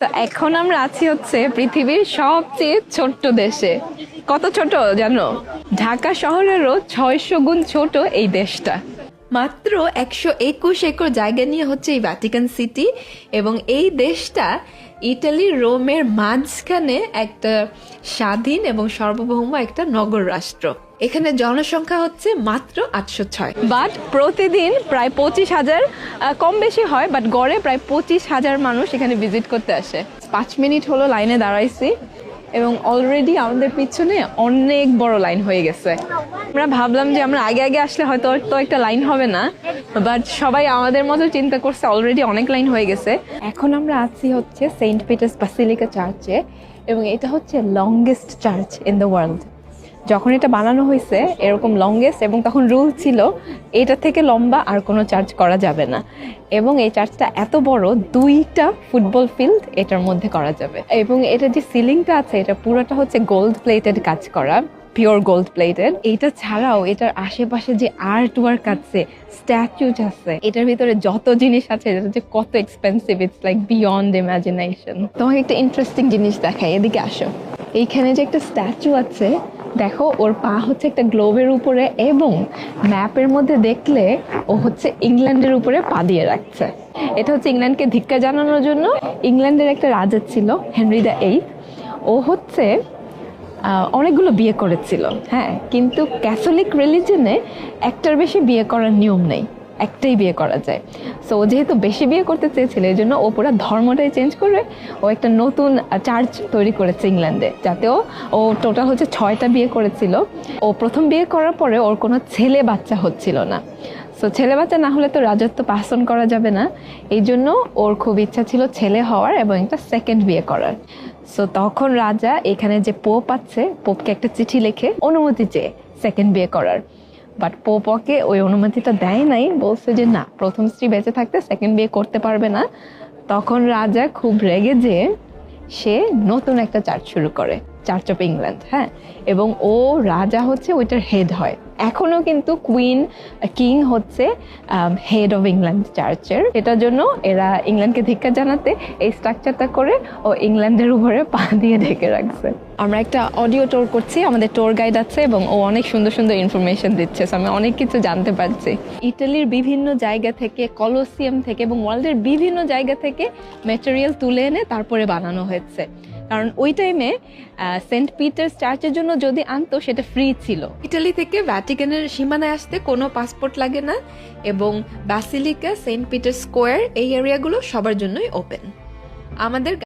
তো এখন আমরা আছি হচ্ছে পৃথিবীর সবচেয়ে ছোট্ট দেশে। কত ছোট জানো? ঢাকা শহরেরও 600 গুণ ছোট এই দেশটা। মাত্র 121 একর জায়গা নিয়ে হচ্ছে এই ভ্যাটিকান সিটি, এবং এই দেশটা ইটালির রোমের মাঝখানে একটা স্বাধীন এবং সার্বভৌম একটা নগর রাষ্ট্র। এখানে জনসংখ্যা হচ্ছে মাত্র 806, বাট প্রতিদিন প্রায় 25,000, কম বেশি হয়, বাট গড়ে প্রায় 25,000 মানুষ এখানে ভিজিট করতে আসে। 5 মিনিট হলো লাইনে দাঁড়াইছি এবং অলরেডি আমাদের পিছনে অনেক বড় লাইন হয়ে গেছে। আমরা ভাবলাম যে আমরা আগে আগে আসলে হয়তো তো একটা লাইন হবে না, বাট সবাই আমাদের মতো চিন্তা করছে অলরেডি অনেক লাইন হয়ে গেছে। এখন আমরা আছি হচ্ছে সেন্ট পিটার্স বাসিলিকা চার্চে, এবং এটা হচ্ছে longest church in the world. যখন এটা বানানো হয়েছে এরকম লংগেস্ট, এবং তখন রুল ছিল এটা থেকে লম্বা আর কোনো চার্চ করা যাবে না। এবং এই চার্চটা এত বড়, 2টা ফুটবল ফিল্ড এটার মধ্যে করা যাবে। এবং এটা যে সিলিংটা আছে এটা পুরোটা হচ্ছে গোল্ড প্লেটেড কাজ করা, পিওর গোল্ড প্লেটেড। এইটা ছাড়াও এটার আশেপাশে যে আর্ট ওয়ার্ক আছে, স্ট্যাচুজ আছে, এটার ভিতরে যত জিনিস আছে এটা যে কত expensive, it's like beyond imagination. তোমাকে একটা ইন্টারেস্টিং জিনিস দেখাই, এদিকে আসো। এইখানে যে একটা স্ট্যাচু আছে, দেখো ওর পা হচ্ছে একটা গ্লোবের উপরে, এবং ম্যাপের মধ্যে দেখলে ও হচ্ছে ইংল্যান্ডের উপরে পা দিয়ে রাখছে। এটা হচ্ছে ইংল্যান্ডকে ধিক্কার জানানোর জন্য। ইংল্যান্ডের একটা রাজা ছিল হেনরি দ্য 8, ও হচ্ছে অনেকগুলো বিয়ে করেছিল, হ্যাঁ, কিন্তু ক্যাথলিক রিলিজনে একটার বেশি বিয়ে করার নিয়ম নেই, একটাই বিয়ে করা যায়। সো যেহেতু বেশি বিয়ে করতে চেয়েছিল এই জন্য ও পুরো ধর্মটাই চেঞ্জ করে ও একটা নতুন চার্চ তৈরি করেছে ইংল্যান্ডে, যাতেও ও টোটাল হচ্ছে 6টা বিয়ে করেছিল। ও প্রথম বিয়ে করার পরে ওর কোনো ছেলে বাচ্চা হচ্ছিল না। সো ছেলে বাচ্চা না হলে তো রাজত্ব পাস অন করা যাবে না, এই জন্য ওর খুব ইচ্ছা ছিল ছেলে হওয়ার এবং একটা সেকেন্ড বিয়ে করার। সো তখন রাজা এখানে যে পোপ আছে, পোপকে একটা চিঠি লিখে অনুমতি চেয়ে সেকেন্ড বিয়ে করার, বাট পোপ ওকে ওই অনুমতিটা দেয় নাই, বলছে যে না, প্রথম স্ত্রী বেঁচে থাকতে সেকেন্ড বিয়ে করতে পারবে না। তখন রাজা খুব রেগে যেয়ে সে নতুন একটা চার্চ শুরু করে, চার্চ অফ ইংল্যান্ড, হ্যাঁ, এবং ও রাজা হচ্ছে ওইটার হেড হয়। এখনো কিন্তু কুইন কিং হচ্ছে হেড অফ ইংল্যান্ড চার্চের। এটার জন্য এরা ইংল্যান্ডকে ধিক্কার জানাতে এই স্ট্রাকচারটা করে ও ইংল্যান্ডের উপরে পা দিয়ে ঢেকে রাখছে। আমরা একটা অডিও টোর করছি, আমাদের টোর গাইড আছে এবং ও অনেক সুন্দর সুন্দর ইনফরমেশন দিচ্ছে, আমি অনেক কিছু জানতে পারছি। ইটালির বিভিন্ন জায়গা থেকে, কলোসিয়াম থেকে এবং ওয়ার্ল্ডের বিভিন্ন জায়গা থেকে ম্যাটেরিয়াল তুলে এনে তারপরে বানানো হয়েছে, কারণ ওই টাইমে সেন্ট পিটার্স চার্চের জন্য যদি আনতো সেটা ফ্রি ছিল। ইটালি থেকে ভ্যাটিকানের সীমানায় আসতে কোনো পাসপোর্ট লাগে না, এবং বাসিলিকা, সেন্ট পিটার্স স্কোয়ার, এই এরিয়াগুলো সবার জন্যই ওপেন। আমাদের